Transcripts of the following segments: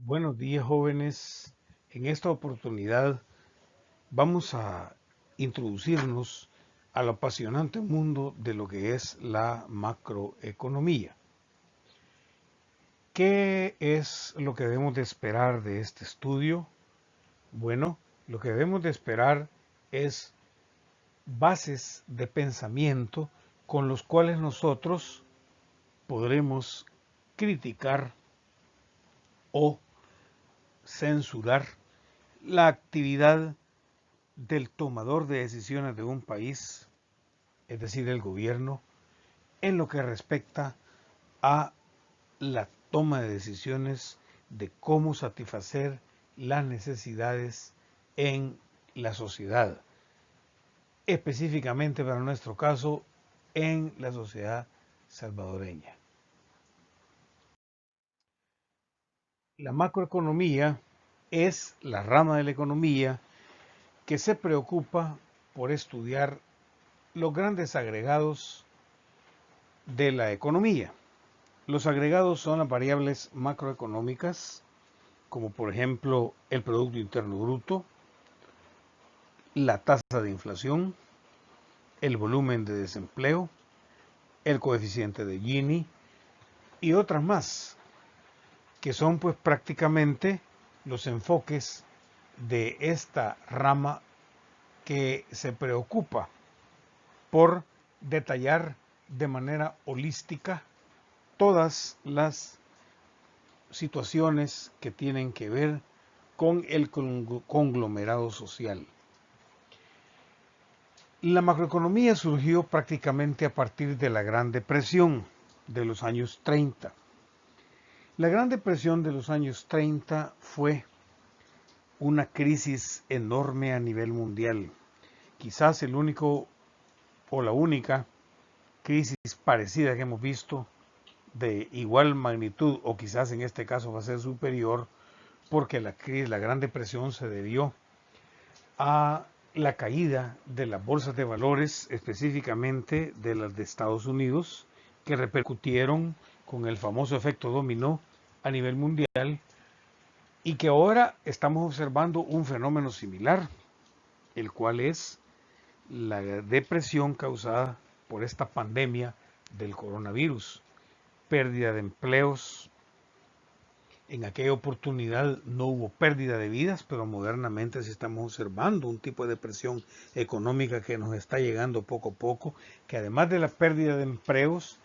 Buenos días, jóvenes. En esta oportunidad vamos a introducirnos al apasionante mundo de lo que es la macroeconomía. ¿Qué es lo que debemos de esperar de este estudio? Bueno, lo que debemos de esperar es bases de pensamiento con los cuales nosotros podremos criticar o censurar la actividad del tomador de decisiones de un país, es decir, el gobierno, en lo que respecta a la toma de decisiones de cómo satisfacer las necesidades en la sociedad, específicamente para nuestro caso, en la sociedad salvadoreña. La macroeconomía es la rama de la economía que se preocupa por estudiar los grandes agregados de la economía. Los agregados son las variables macroeconómicas, como por ejemplo el Producto Interno Bruto, la tasa de inflación, el volumen de desempleo, el coeficiente de Gini y otras más, que son pues prácticamente los enfoques de esta rama que se preocupa por detallar de manera holística todas las situaciones que tienen que ver con el conglomerado social. La macroeconomía surgió prácticamente a partir de la Gran Depresión de los años 30. La Gran Depresión de los años 30 fue una crisis enorme a nivel mundial. Quizás el único o la única crisis parecida que hemos visto de igual magnitud, o quizás en este caso va a ser superior, porque la Gran Depresión se debió a la caída de las bolsas de valores, específicamente de las de Estados Unidos, que repercutieron con el famoso efecto dominó a nivel mundial y que ahora estamos observando un fenómeno similar, el cual es la depresión causada por esta pandemia del coronavirus, pérdida de empleos. En aquella oportunidad no hubo pérdida de vidas, pero modernamente sí estamos observando un tipo de depresión económica que nos está llegando poco a poco, que además de la pérdida de empleos,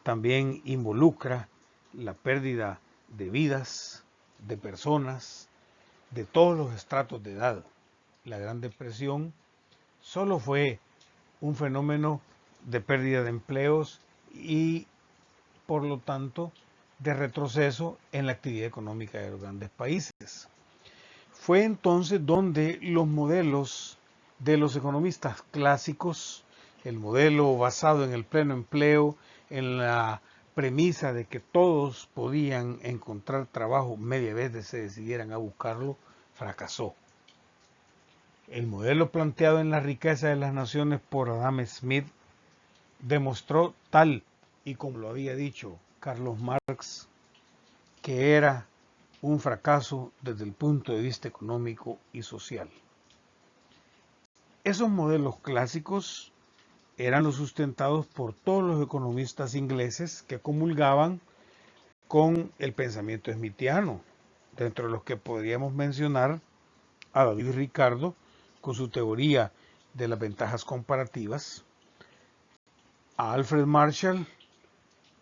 también involucra la pérdida de vidas, de personas, de todos los estratos de edad. La Gran Depresión solo fue un fenómeno de pérdida de empleos y por lo tanto de retroceso en la actividad económica de los grandes países. Fue entonces donde los modelos de los economistas clásicos, el modelo basado en el pleno empleo, en la premisa de que todos podían encontrar trabajo media vez de se decidieran a buscarlo, fracasó. El modelo planteado en La riqueza de las naciones por Adam Smith demostró, tal y como lo había dicho Carlos Marx, que era un fracaso desde el punto de vista económico y social. Esos modelos clásicos eran los sustentados por todos los economistas ingleses que comulgaban con el pensamiento smithiano, dentro de los que podríamos mencionar a David Ricardo con su teoría de las ventajas comparativas, a Alfred Marshall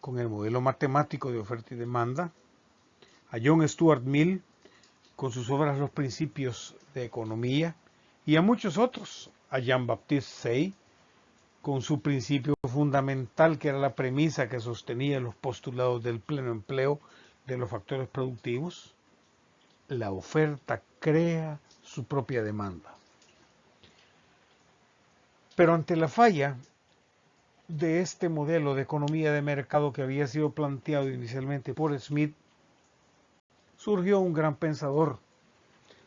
con el modelo matemático de oferta y demanda, a John Stuart Mill con sus obras Los Principios de Economía, y a muchos otros, a Jean-Baptiste Say con su principio fundamental, que era la premisa que sostenía los postulados del pleno empleo de los factores productivos: la oferta crea su propia demanda. Pero ante la falla de este modelo de economía de mercado que había sido planteado inicialmente por Smith, surgió un gran pensador,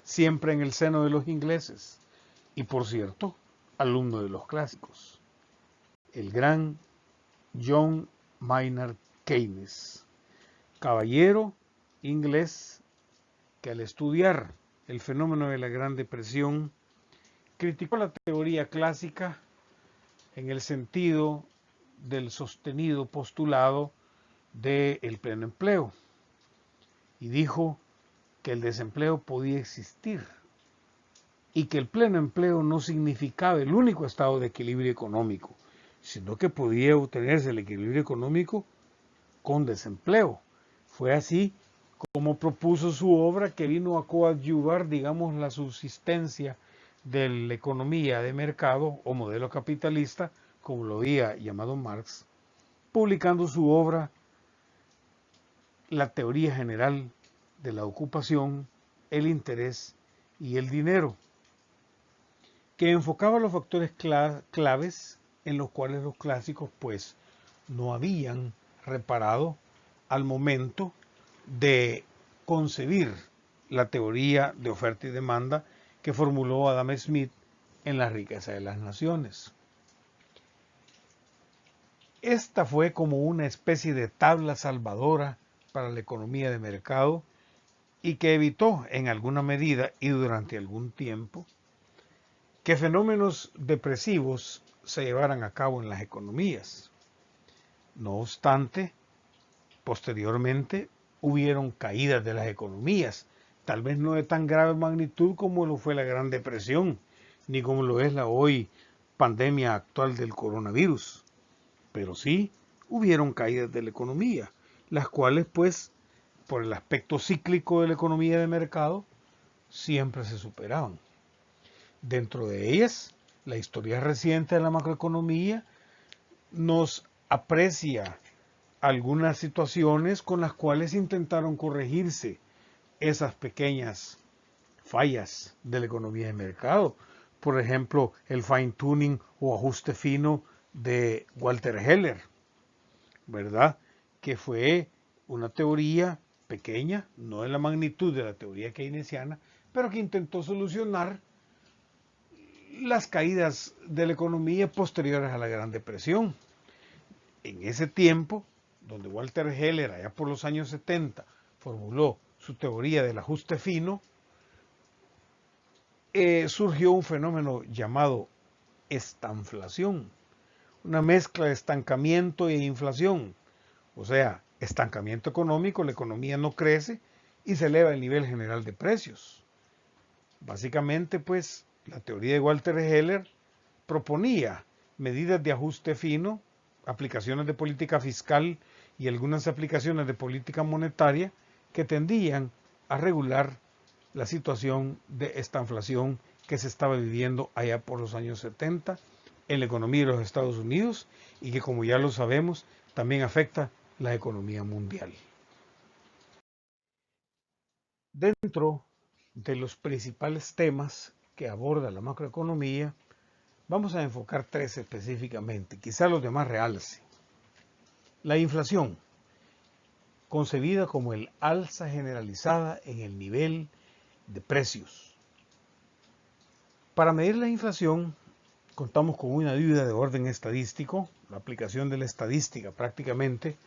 siempre en el seno de los ingleses, y por cierto, alumno de los clásicos, el gran John Maynard Keynes, caballero inglés que al estudiar el fenómeno de la Gran Depresión, criticó la teoría clásica en el sentido del sostenido postulado del pleno empleo y dijo que el desempleo podía existir y que el pleno empleo no significaba el único estado de equilibrio económico, sino que podía obtenerse el equilibrio económico con desempleo. Fue así como propuso su obra, que vino a coadyuvar, digamos, la subsistencia de la economía de mercado o modelo capitalista, como lo había llamado Marx, publicando su obra La teoría general de la ocupación, el interés y el dinero, que enfocaba los factores claves en los cuales los clásicos pues no habían reparado al momento de concebir la teoría de oferta y demanda que formuló Adam Smith en La riqueza de las naciones. Esta fue como una especie de tabla salvadora para la economía de mercado y que evitó en alguna medida y durante algún tiempo que fenómenos depresivos se llevaran a cabo en las economías. No obstante, posteriormente hubieron caídas de las economías, tal vez no de tan grave magnitud como lo fue la Gran Depresión, ni como lo es la hoy pandemia actual del coronavirus, pero sí hubieron caídas de la economía, las cuales pues por el aspecto cíclico de la economía de mercado siempre se superaban. Dentro de ellas, la historia reciente de la macroeconomía nos aprecia algunas situaciones con las cuales intentaron corregirse esas pequeñas fallas de la economía de mercado. Por ejemplo, el fine tuning o ajuste fino de Walter Heller, ¿verdad? Que fue una teoría pequeña, no de la magnitud de la teoría keynesiana, pero que intentó solucionar las caídas de la economía posteriores a la Gran Depresión. En ese tiempo, donde Walter Heller, allá por los años 70, formuló su teoría del ajuste fino, surgió un fenómeno llamado estanflación, una mezcla de estancamiento e inflación. O sea, estancamiento económico, la economía no crece y se eleva el nivel general de precios. Básicamente, pues, la teoría de Walter Heller proponía medidas de ajuste fino, aplicaciones de política fiscal y algunas aplicaciones de política monetaria que tendían a regular la situación de estanflación que se estaba viviendo allá por los años 70 en la economía de los Estados Unidos y que, como ya lo sabemos, también afecta la economía mundial. Dentro de los principales temas que aborda la macroeconomía, vamos a enfocar tres específicamente, quizá los demás realce. La inflación, concebida como el alza generalizada en el nivel de precios. Para medir la inflación, contamos con una ayuda de orden estadístico, la aplicación de la estadística prácticamente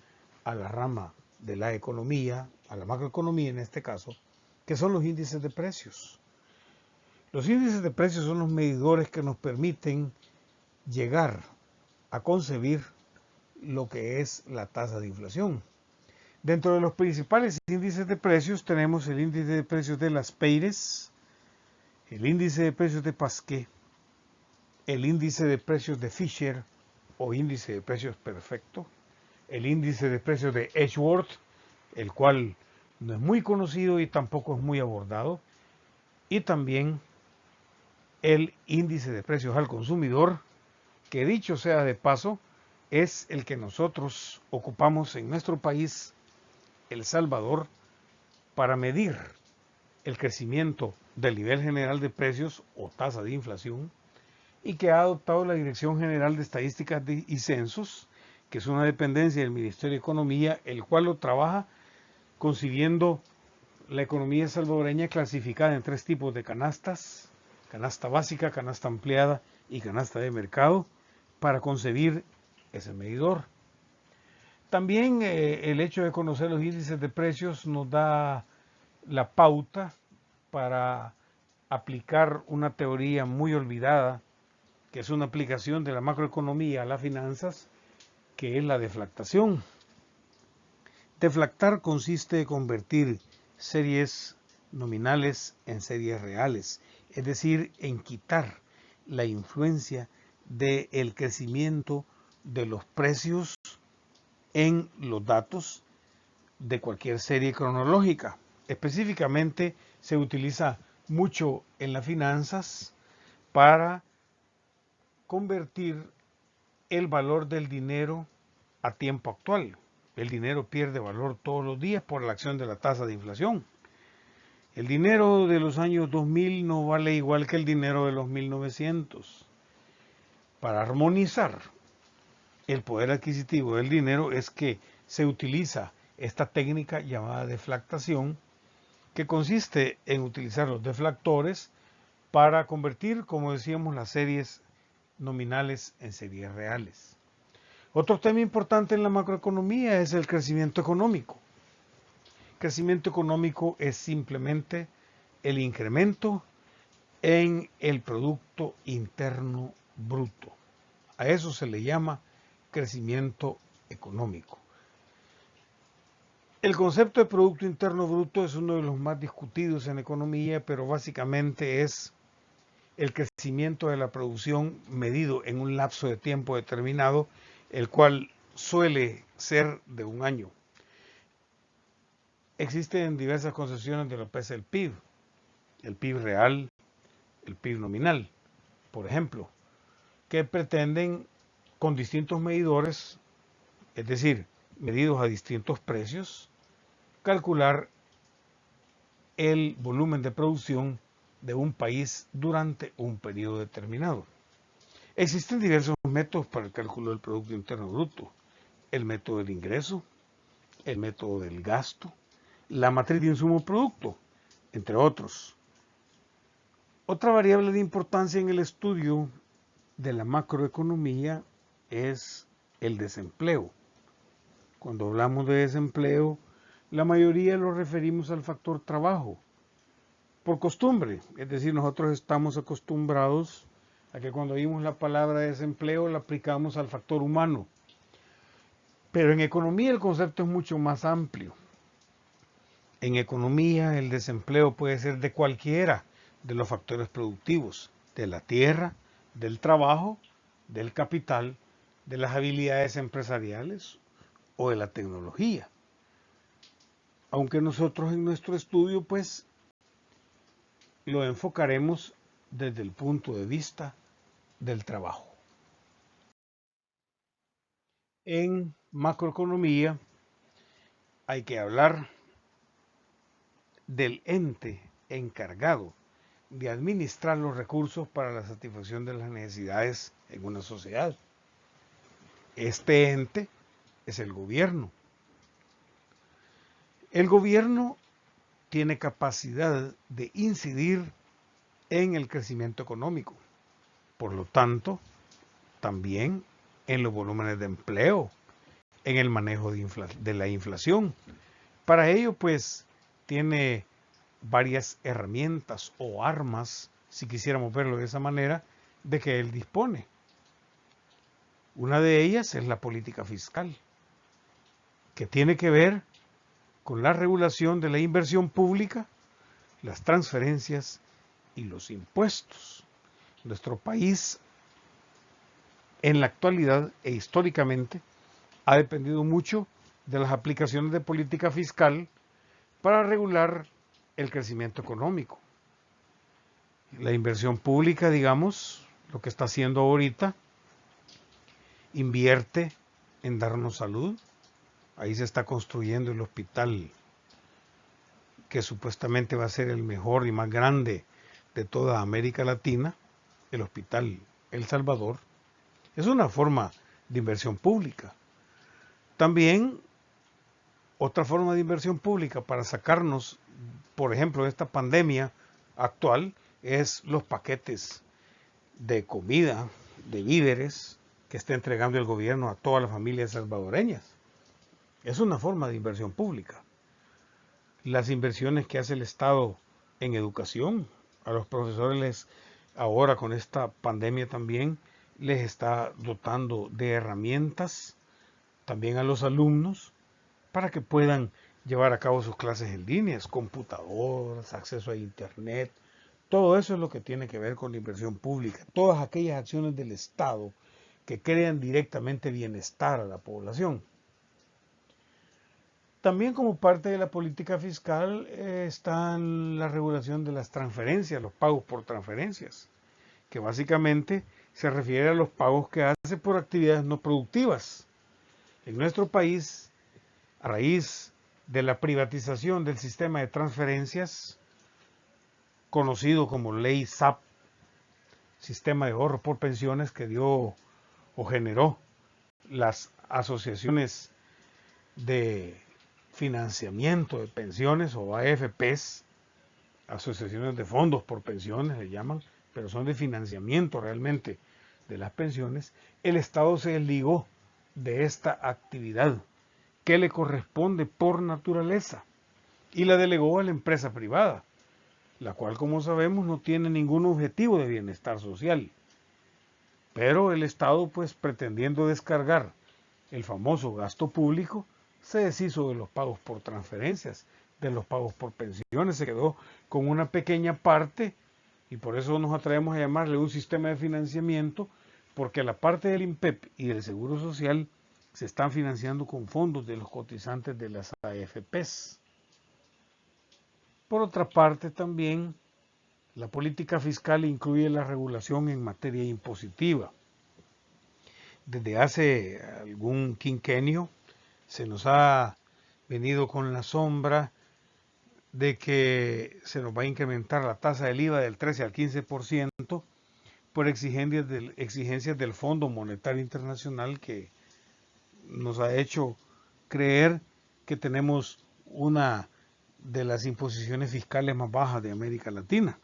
a la rama de la economía, a la macroeconomía en este caso, que son los índices de precios. Los índices de precios son los medidores que nos permiten llegar a concebir lo que es la tasa de inflación. Dentro de los principales índices de precios tenemos el índice de precios de Las Peires, el índice de precios de Pasquet, el índice de precios de Fisher o índice de precios perfecto, el índice de precios de Edgeworth, el cual no es muy conocido y tampoco es muy abordado, y también el índice de precios al consumidor, que dicho sea de paso, es el que nosotros ocupamos en nuestro país, El Salvador, para medir el crecimiento del nivel general de precios o tasa de inflación, y que ha adoptado la Dirección General de Estadísticas y Censos, que es una dependencia del Ministerio de Economía, el cual lo trabaja concibiendo la economía salvadoreña clasificada en tres tipos de canastas: canasta básica, canasta ampliada y canasta de mercado, para concebir ese medidor. También el hecho de conocer los índices de precios nos da la pauta para aplicar una teoría muy olvidada, que es una aplicación de la macroeconomía a las finanzas, que es la deflactación. Deflactar consiste en convertir series nominales en series reales, es decir, en quitar la influencia del crecimiento de los precios en los datos de cualquier serie cronológica. Específicamente se utiliza mucho en las finanzas para convertir el valor del dinero a tiempo actual. El dinero pierde valor todos los días por la acción de la tasa de inflación. El dinero de los años 2000 no vale igual que el dinero de los 1900. Para armonizar el poder adquisitivo del dinero es que se utiliza esta técnica llamada deflactación, que consiste en utilizar los deflactores para convertir, como decíamos, las series nominales en series reales. Otro tema importante en la macroeconomía es el crecimiento económico. El crecimiento económico es simplemente el incremento en el Producto Interno Bruto. A eso se le llama crecimiento económico. El concepto de Producto Interno Bruto es uno de los más discutidos en economía, pero básicamente es el crecimiento de la producción medido en un lapso de tiempo determinado, el cual suele ser de un año. Existen diversas concepciones de lo que es el PIB real, el PIB nominal, por ejemplo, que pretenden con distintos medidores, es decir, medidos a distintos precios, calcular el volumen de producción de un país durante un periodo determinado. Existen diversos métodos para el cálculo del Producto Interno Bruto. El método del ingreso, el método del gasto, la matriz de insumo-producto, entre otros. Otra variable de importancia en el estudio de la macroeconomía es el desempleo. Cuando hablamos de desempleo, la mayoría lo referimos al factor trabajo, por costumbre, es decir, nosotros estamos acostumbrados a que cuando oímos la palabra desempleo la aplicamos al factor humano. Pero en economía el concepto es mucho más amplio. En economía el desempleo puede ser de cualquiera de los factores productivos, de la tierra, del trabajo, del capital, de las habilidades empresariales o de la tecnología. Aunque nosotros en nuestro estudio pues lo enfocaremos desde el punto de vista del trabajo. En macroeconomía hay que hablar del ente encargado de administrar los recursos para la satisfacción de las necesidades en una sociedad. Este ente es el gobierno. El gobierno tiene capacidad de incidir en el crecimiento económico. Por lo tanto, también en los volúmenes de empleo, en el manejo de la inflación. Para ello, pues, tiene varias herramientas o armas, si quisiéramos verlo de esa manera, de que él dispone. Una de ellas es la política fiscal, que tiene que ver con la regulación de la inversión pública, las transferencias y los impuestos. Nuestro país, en la actualidad e históricamente, ha dependido mucho de las aplicaciones de política fiscal para regular el crecimiento económico. La inversión pública, digamos, lo que está haciendo ahorita, invierte en darnos salud. Ahí se está construyendo el hospital que supuestamente va a ser el mejor y más grande de toda América Latina, el Hospital El Salvador. Es una forma de inversión pública. También otra forma de inversión pública para sacarnos, por ejemplo, de esta pandemia actual es los paquetes de comida, de víveres que está entregando el gobierno a todas las familias salvadoreñas. Es una forma de inversión pública. las inversiones que hace el Estado en educación. A los profesores ahora con esta pandemia también les está dotando de herramientas, también a los alumnos, para que puedan llevar a cabo sus clases en línea, computadoras, acceso a internet. Todo eso es lo que tiene que ver con la inversión pública. Todas aquellas acciones del Estado que crean directamente bienestar a la población. También como parte de la política fiscal está la regulación de las transferencias, los pagos por transferencias, que básicamente se refiere a los pagos que hace por actividades no productivas. En nuestro país, a raíz de la privatización del sistema de transferencias, conocido como Ley SAP, Sistema de Ahorro por Pensiones, que dio o generó las asociaciones de financiamiento de pensiones o AFPs, asociaciones de fondos por pensiones le llaman, pero son de financiamiento realmente de las pensiones. El Estado se desligó de esta actividad que le corresponde por naturaleza y la delegó a la empresa privada, la cual, como sabemos, no tiene ningún objetivo de bienestar social. Pero el Estado, pues pretendiendo descargar el famoso gasto público, se deshizo de los pagos por transferencias, de los pagos por pensiones, se quedó con una pequeña parte y por eso nos atrevemos a llamarle un sistema de financiamiento, porque la parte del INPEP y del Seguro Social se están financiando con fondos de los cotizantes de las AFPs. Por otra parte, también la política fiscal incluye la regulación en materia impositiva. Desde hace algún quinquenio se nos ha venido con la sombra de que se nos va a incrementar la tasa del IVA del 13 al 15% por exigencias del Fondo Monetario Internacional, que nos ha hecho creer que tenemos una de las imposiciones fiscales más bajas de América Latina.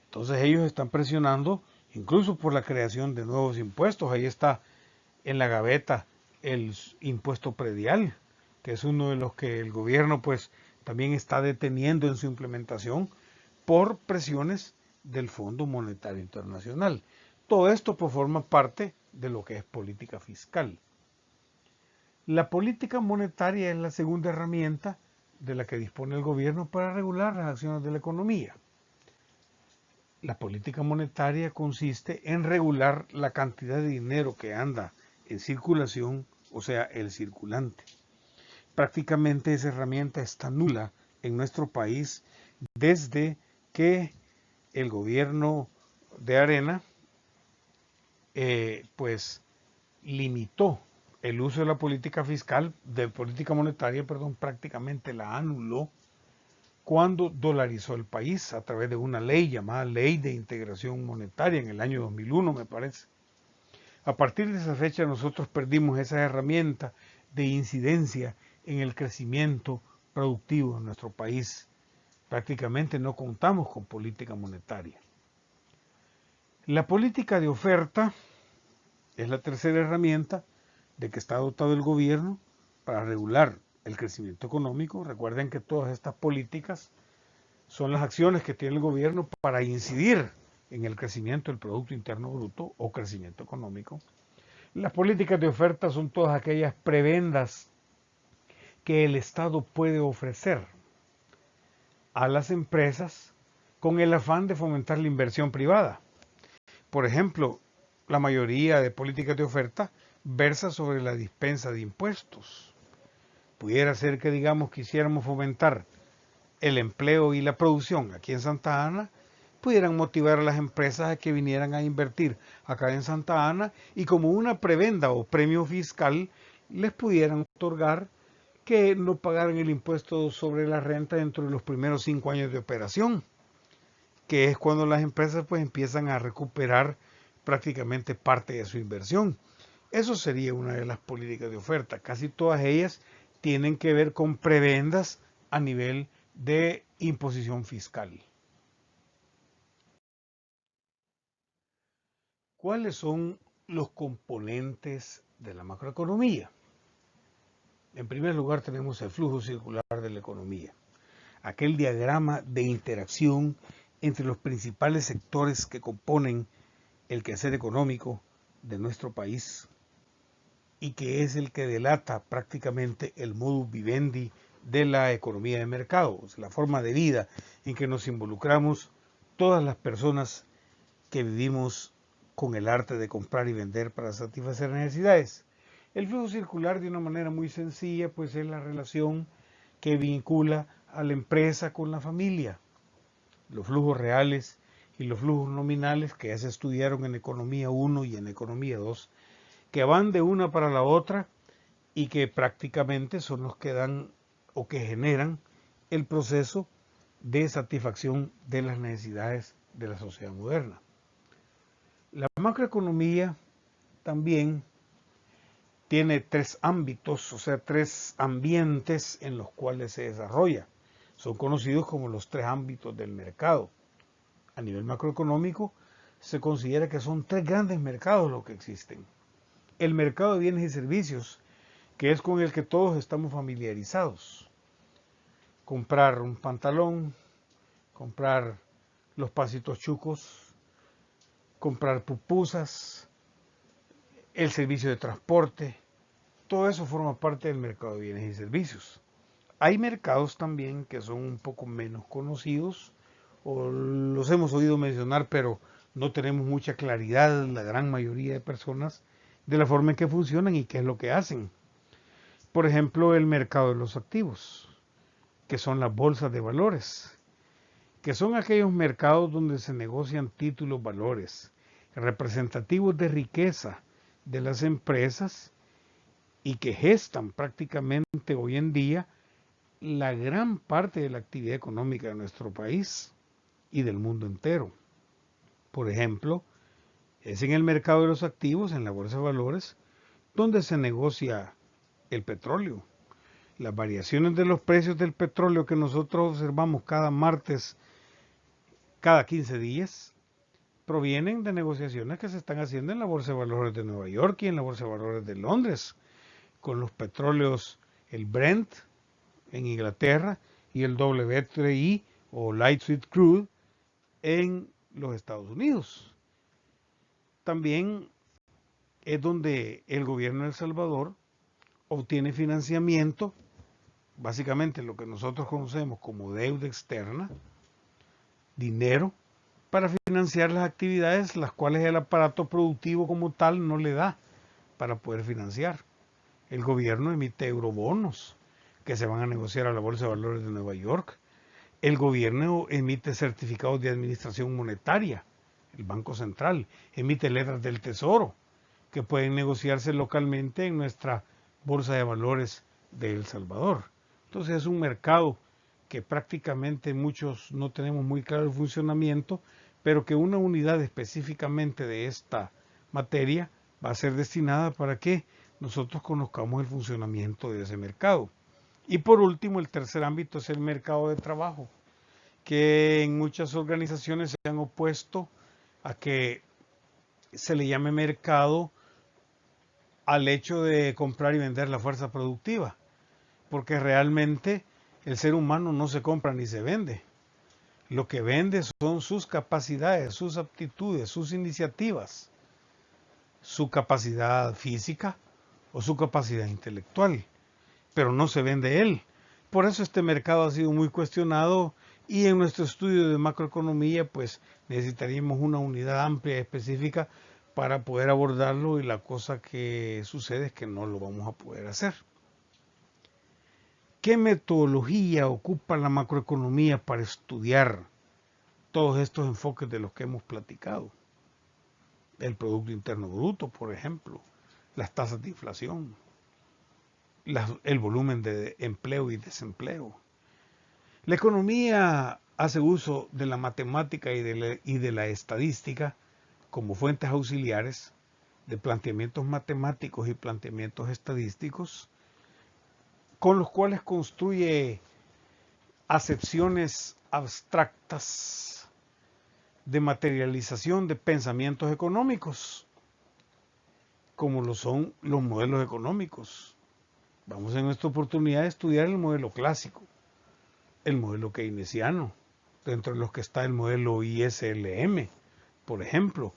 Entonces ellos están presionando incluso por la creación de nuevos impuestos. Ahí está en la gaveta el impuesto predial, que es uno de los que el gobierno pues también está deteniendo en su implementación por presiones del Fondo Monetario Internacional. Todo esto pues forma parte de lo que es política fiscal. La política monetaria es la segunda herramienta de la que dispone el gobierno para regular las acciones de la economía. La política monetaria consiste en regular la cantidad de dinero que anda en circulación, o sea, el circulante. Prácticamente esa herramienta está nula en nuestro país desde que el gobierno de Arena pues limitó el uso de la política fiscal, de política monetaria, perdón, prácticamente la anuló cuando dolarizó el país a través de una ley llamada Ley de Integración Monetaria en el año 2001, me parece. A partir de esa fecha nosotros perdimos esa herramienta de incidencia en el crecimiento productivo de nuestro país. Prácticamente no contamos con política monetaria. La política de oferta es la tercera herramienta de que está dotado el gobierno para regular el crecimiento económico. Recuerden que todas estas políticas son las acciones que tiene el gobierno para incidir en el crecimiento del Producto Interno Bruto o crecimiento económico. Las políticas de oferta son todas aquellas prebendas que el Estado puede ofrecer a las empresas con el afán de fomentar la inversión privada. Por ejemplo, la mayoría de políticas de oferta versa sobre la dispensa de impuestos. Pudiera ser que, digamos, quisiéramos fomentar el empleo y la producción aquí en Santa Ana, pudieran motivar a las empresas a que vinieran a invertir acá en Santa Ana y como una prebenda o premio fiscal les pudieran otorgar que no pagaran el impuesto sobre la renta dentro de los primeros 5 años de operación, que es cuando las empresas pues empiezan a recuperar prácticamente parte de su inversión. Eso sería una de las políticas de oferta. Casi todas ellas tienen que ver con prebendas a nivel de imposición fiscal. ¿Cuáles son los componentes de la macroeconomía? En primer lugar tenemos el flujo circular de la economía, aquel diagrama de interacción entre los principales sectores que componen el quehacer económico de nuestro país y que es el que delata prácticamente el modus vivendi de la economía de mercado, o sea, la forma de vida en que nos involucramos todas las personas que vivimos con el arte de comprar y vender para satisfacer necesidades. El flujo circular, de una manera muy sencilla, pues es la relación que vincula a la empresa con la familia. Los flujos reales y los flujos nominales que ya se estudiaron en Economía 1 y en Economía 2, que van de una para la otra y que prácticamente son los que dan o que generan el proceso de satisfacción de las necesidades de la sociedad moderna. La macroeconomía también tiene tres ámbitos, o sea, tres ambientes en los cuales se desarrolla. Son conocidos como los tres ámbitos del mercado. A nivel macroeconómico se considera que son tres grandes mercados los que existen. El mercado de bienes y servicios, que es con el que todos estamos familiarizados. Comprar un pantalón, comprar los pasitos chucos, comprar pupusas, el servicio de transporte, todo eso forma parte del mercado de bienes y servicios. Hay mercados también que son un poco menos conocidos o los hemos oído mencionar, pero no tenemos mucha claridad, la gran mayoría de personas, de la forma en que funcionan y qué es lo que hacen. Por ejemplo, el mercado de los activos, que son las bolsas de valores, que son aquellos mercados donde se negocian títulos, valores, representativos de riqueza de las empresas y que gestan prácticamente hoy en día la gran parte de la actividad económica de nuestro país y del mundo entero. Por ejemplo, es en el mercado de los activos, en la bolsa de valores, donde se negocia el petróleo. Las variaciones de los precios del petróleo que nosotros observamos cada martes, cada 15 días, provienen de negociaciones que se están haciendo en la Bolsa de Valores de Nueva York y en la Bolsa de Valores de Londres, con los petróleos, el Brent en Inglaterra y el WTI o Light Sweet Crude en los Estados Unidos. También es donde el gobierno de El Salvador obtiene financiamiento, básicamente lo que nosotros conocemos como deuda externa, dinero, para financiar las actividades las cuales el aparato productivo como tal no le da para poder financiar. El gobierno emite eurobonos que se van a negociar a la Bolsa de Valores de Nueva York. El gobierno emite certificados de administración monetaria. El Banco Central emite letras del Tesoro que pueden negociarse localmente en nuestra Bolsa de Valores de El Salvador. Entonces es un mercado que prácticamente muchos no tenemos muy claro el funcionamiento, pero que una unidad específicamente de esta materia va a ser destinada para que nosotros conozcamos el funcionamiento de ese mercado. Y por último, el tercer ámbito es el mercado de trabajo, que en muchas organizaciones se han opuesto a que se le llame mercado al hecho de comprar y vender la fuerza productiva, porque realmente el ser humano no se compra ni se vende. Lo que vende son sus capacidades, sus aptitudes, sus iniciativas, su capacidad física o su capacidad intelectual, pero no se vende él. Por eso este mercado ha sido muy cuestionado y en nuestro estudio de macroeconomía pues necesitaríamos una unidad amplia y específica para poder abordarlo y la cosa que sucede es que no lo vamos a poder hacer. ¿Qué metodología ocupa la macroeconomía para estudiar todos estos enfoques de los que hemos platicado? El Producto Interno Bruto, por ejemplo, las tasas de inflación, el volumen de empleo y desempleo. La economía hace uso de la matemática y de la estadística como fuentes auxiliares de planteamientos matemáticos y planteamientos estadísticos con los cuales construye acepciones abstractas de materialización de pensamientos económicos, como lo son los modelos económicos. Vamos en esta oportunidad a estudiar el modelo clásico, el modelo keynesiano, dentro de los que está el modelo ISLM, por ejemplo,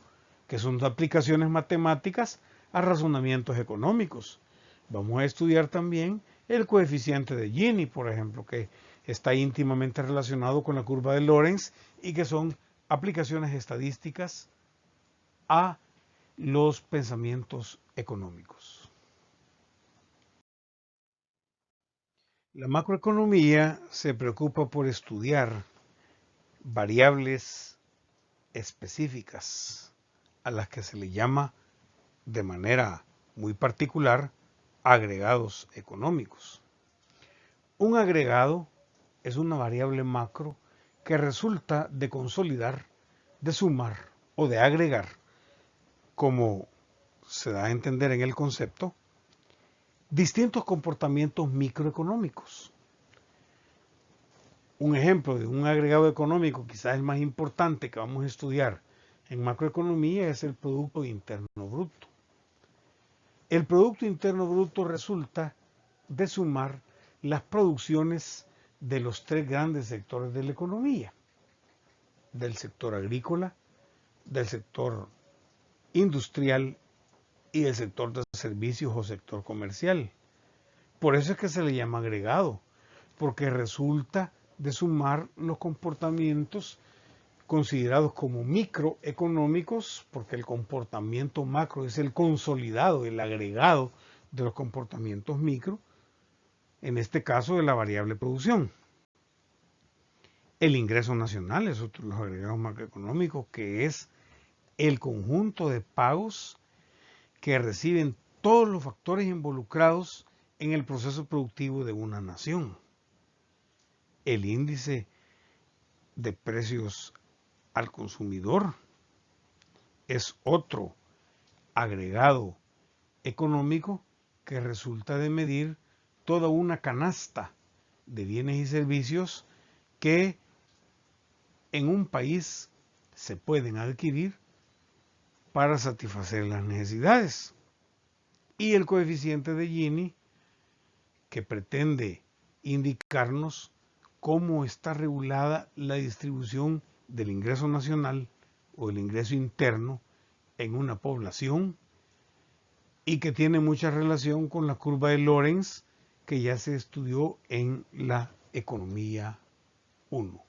que son aplicaciones matemáticas a razonamientos económicos. Vamos a estudiar también el coeficiente de Gini, por ejemplo, que está íntimamente relacionado con la curva de Lorenz y que son aplicaciones estadísticas a los pensamientos económicos. La macroeconomía se preocupa por estudiar variables específicas a las que se le llama de manera muy particular agregados económicos. Un agregado es una variable macro que resulta de consolidar, de sumar o de agregar, como se da a entender en el concepto, distintos comportamientos microeconómicos. Un ejemplo de un agregado económico, quizás el más importante que vamos a estudiar en macroeconomía, es el Producto Interno Bruto. El Producto Interno Bruto resulta de sumar las producciones de los tres grandes sectores de la economía, del sector agrícola, del sector industrial y del sector de servicios o sector comercial. Por eso es que se le llama agregado, porque resulta de sumar los comportamientos considerados como microeconómicos, porque el comportamiento macro es el consolidado, el agregado de los comportamientos micro, en este caso de la variable producción. El ingreso nacional es otro de los agregados macroeconómicos, que es el conjunto de pagos que reciben todos los factores involucrados en el proceso productivo de una nación. El índice de precios al consumidor es otro agregado económico que resulta de medir toda una canasta de bienes y servicios que en un país se pueden adquirir para satisfacer las necesidades. Y el coeficiente de Gini, que pretende indicarnos cómo está regulada la distribución del ingreso nacional o el ingreso interno en una población y que tiene mucha relación con la curva de Lorenz que ya se estudió en la economía 1.